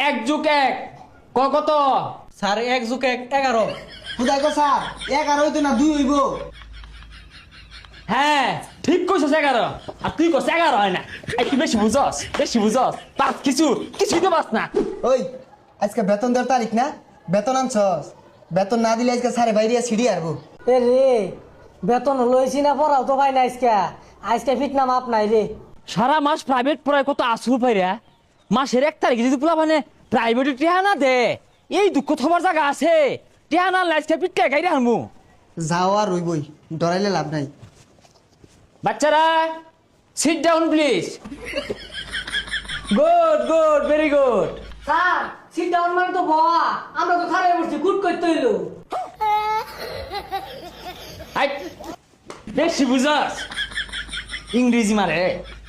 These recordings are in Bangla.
এক যুগ এক কত? স্যার 1 + 1 11। খুদাই গো স্যার 11 তো না 2 হইব। হ্যাঁ ঠিক কইছস 11 আর তুই কস 11 হয় না। তুই বেশি বুঝস পাস কিছুই তো পাস না। ওই আজকে বেতন দেওয়ার তারিখ না, বেতন আনছস? বেতন না দিলে আজকে স্যারে বাইরে সিঁড়ি আরবো। এ রে বেতন লইছি না পড়াও তো ভাই না আজকে ফিট না মাপ নাই রে। সারা মাস প্রাইভেট পড়ায় কত আসুর পাইরা, মাসের 1 তারিখে যদি পোলা মানে প্রাইভেটে টিহা না দে, এই দুঃখ থবার জায়গা আছে? টিহা না লাইসকে পিটকে গাইরে আনমু। যাও আর রইবই, ডরাইলে লাভ নাই। বাচ্চারা sit down please. Good very good. Sir sit down মানে তো বয়া, আমরা তো খারাপ বসছি গুড করতে হইলো। বেশি বুঝাস ইংরেজি মারে।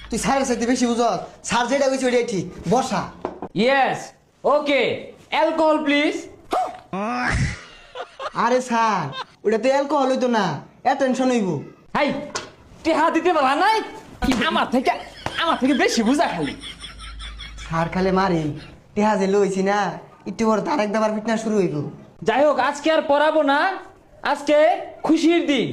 তুই স্যারের সাথে বেশি বুঝস, স্যার যেটা কইছে ওইটাই ঠিক। বসা। Yes okay alcohol please. আরে স্যার ওটা তো অ্যালকোহল হইতো না, অ্যাটেনশন হইব। হাই টেহা দিতে পারা নাই, আমার থেকে বেশি বুঝা খালি। স্যার খালে মারি, টেহা যে লইছি না, একটু পর তার একবার ফিটনেস শুরু হইব। যাই হোক আজকে আর পড়াবো না, আজকে খুশির দিন।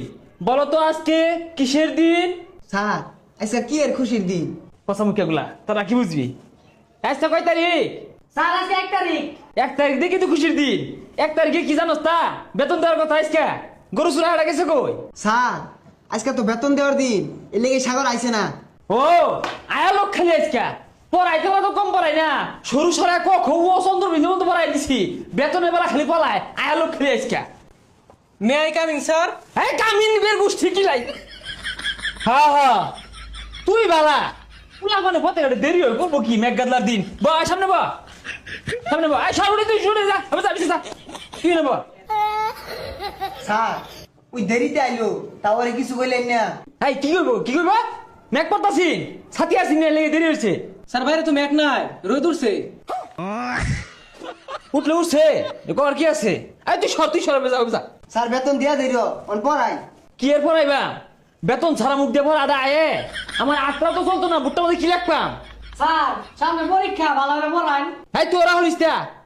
বলো তো আজকে কিসের দিন? স্যার আজকে কি এর খুশির দিন? পচামুখিয়াগুলা তোরা কি বুঝবি? আজকে কয় তারিখ? স্যার আজকে 1 তারিখ। 1 তারিখ দেখি তো খুশির দিন। 1 তারিখে কি জানোস তা? বেতন দেওয়ার কথা আজকে। গরু চুরা হারা গেছে কই? স্যার আজকে তো বেতন দেওয়ার দিন, এর লেগে সাগর আইছে না। ও আয়া লোক খালি আজকে পড়াইতে তো কম পড়াই না, সরু সরাই ক খ ও চন্দ্র বিন্দু মতো পড়াই দিছি। বেতনের বেলা খালি পলায়, আয়া লোক খালি আজকে। May I coming sir? হ্যাঁ কামিন বের গোষ্ঠী কি লাই। হ্যাঁ তুই বালা পুলা মানে পথে গাড়ি দেরি হয়ে করবো কি মেঘগাদলার দিন। বা সামনে বা সামনে তুই শুনে যা, আমি যাবি যা কি নেব? স্যার ওই দেরিতে আইলো, তাও আর কিছু কইলেন না। এই কি করবো মেঘ পড়তাছি ছাতি আসি না লেগে দেরি হয়েছে। স্যার বাইরে তো মেঘ নাই, রোদ উঠছে। উঠছে কর কি আছে? এই তুই সরবে যাও যা। স্যার বেতন দিয়া দেরি অন পড়াই। কি এর পড়াইবা? বেতন ছাড়া মুখ দিয়ে পড়া আদা আয়ে আমার আটটা তো চলতো না, বুটটা মধ্যে কি লাগতাম? স্যার সামনে পরীক্ষা, ভালো করে পড়ান। এই তোরা হলিস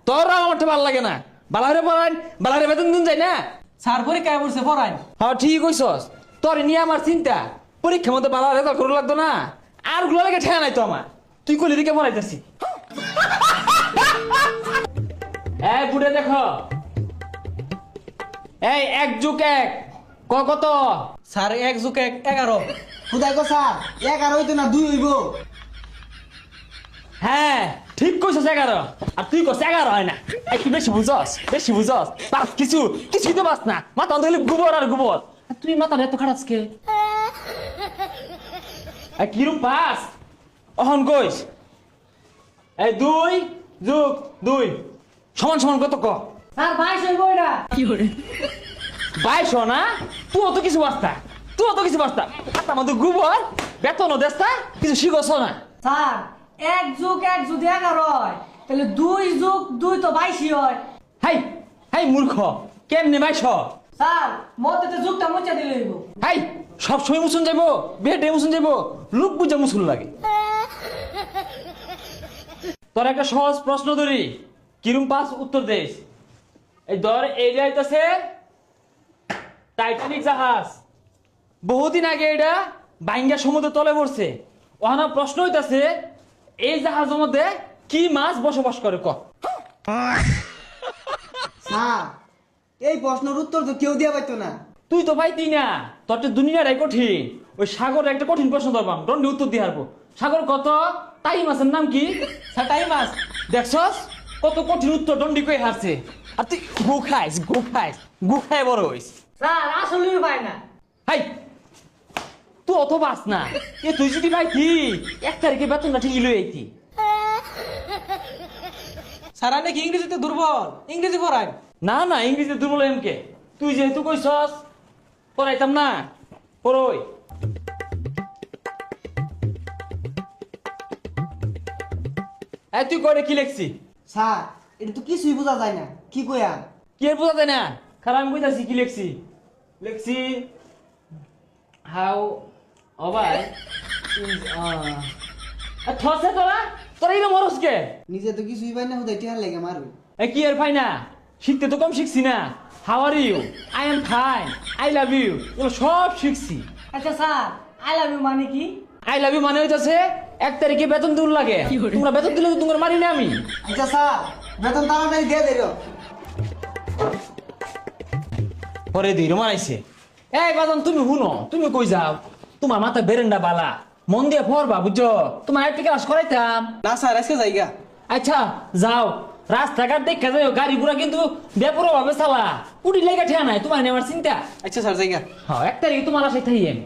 তোরা আমার ভালো লাগে না। বালাহরে পড়ান, বালাহরে বেতন দিন যায় না। স্যার পরীক্ষা পড়ছে পড়ান। হ্যাঁ ঠিক কইছস, তোর নিয়ে আমার চিন্তা। পরীক্ষার মধ্যে বালা রেজাল্ট করে লাগতো না, আর গুলো লেগে ঠেয়া নাই তো আমার। তুই কলি দিকে পড়াইতেছি। এই বুড়ে দেখো, এই 1 + 1 কত? স্যার 1 + 1 11। খুদাই গো স্যার 11 হইতো না 2 হইব। হ্যাঁ ঠিক কইছস 11 আর তুই কস 11 হয় না। তুই বেশি বুঝস পাস কিছুই তো পাস না। মাথা ধরলে গোবর আর গোবর। তুই মাথা এত খারাপ কে? কিরম পাস অহন কইস? এই 2 + 2 সমান কত ক? স্যার 22 হইব এটা। কি করে 22 না? তুই অত কিছু বাস্তা হাত আমাদের গোবর বেতনও দেস্তা কিছু শিখছ না। স্যার 1 + 1 যদি 11 হয় তাহলে 2 + 2 তো 22 হয়। হাই মূর্খ, কেমনে 22? স্যার মধ্যে যুগটা মুছে দিলে হইব। সব সময় মুসুন যাইবো, বেটে মুসুন যাইবো, লোক বুঝা মুসুন লাগে। তোর একটা সহজ প্রশ্ন ধরি, কিরম পাস উত্তর দেশ। এই ধর এই যাইতেছে টাইটানিক জাহাজ। বহুদিন আগে এটা বাইঙ্গা সমুদ্র তলে পড়ছে। ওখানে প্রশ্ন হইতাছে এই জাহাজের মধ্যে কি মাছ বসবাস করে ক? স্যার এই প্রশ্নের উত্তর তো কেউ দিয়া পাইতো না। তুই তো পাইতি না, তোর তো দুনিয়াটাই কঠিন। ওই সাগরের একটা কঠিন প্রশ্ন ধরবাম, দণ্ডে উত্তর দিয়ে হারবো। সাগর কত? টাই মাছের নাম কি? টাই মাছ। দেখছস কত কঠিন উত্তর দণ্ডি কই হারছে। আর তুই গু খায় বড় হইস। স্যার আসলেই পাই না। তুই অত বাস না। তুই যদি পাইতি 1 তারিখে বেতনটা ঠিকই লই আইতি। স্যার আপনি কি ইংরেজিতে দুর্বল? ইংরেজি পড়ান। না ইংরেজিতে দুর্বল এমকে। তুই যেহেতু কইছস পড়াইতাম না, পড়ই। তুই কয়টা কি লেখছি? স্যার এটা তো কিছুই বোঝা যায় না, কি কইয়া? কি আর বোঝা যায় না? খারাপ আমি কইতাছি কি লেখছি হাউ ওভার ইজ থসে তোরা তোরা এই মরস কে? নিজে তো কিছুই পাই না হুদাই টিহার লাগে মারু। এ কি আর ভাই না, শিখতে তো কম শিখছি না। How are you, I am fine, I love you, এগুলো সব শিখছি। আচ্ছা স্যার আই লাভ ইউ মানে কি? আই লাভ ইউ মানে হইতাছে 1 তারিখে বেতন দূর লাগে, তোমরা বেতন দিলে তো তোমার মারি না আমি। আচ্ছা স্যার বেতন তাড়াতাড়ি দিয়ে দেরো। পরে দিই রমাইছে। এই বাদন তুমি হুনো, তুমি কই যাও? তোমার মাথা বেরেন্ডা বালা, মন দিয়ে পড়বা বুঝছো? তোমার একটি ক্লাস করাইতাম। না স্যার আজকে যাইগা। আচ্ছা যাও, রাস্তাঘাট দেখা যাও, গাড়ি ঘোড়া কিন্তু বেপুরো ভাবে চালা, উঠি লেগে ঠিয়া নাই, তোমার নেওয়ার চিন্তা। আচ্ছা স্যার যাইগা। হ্যাঁ 1 তারিখে তোমার আসাই থাই আমি।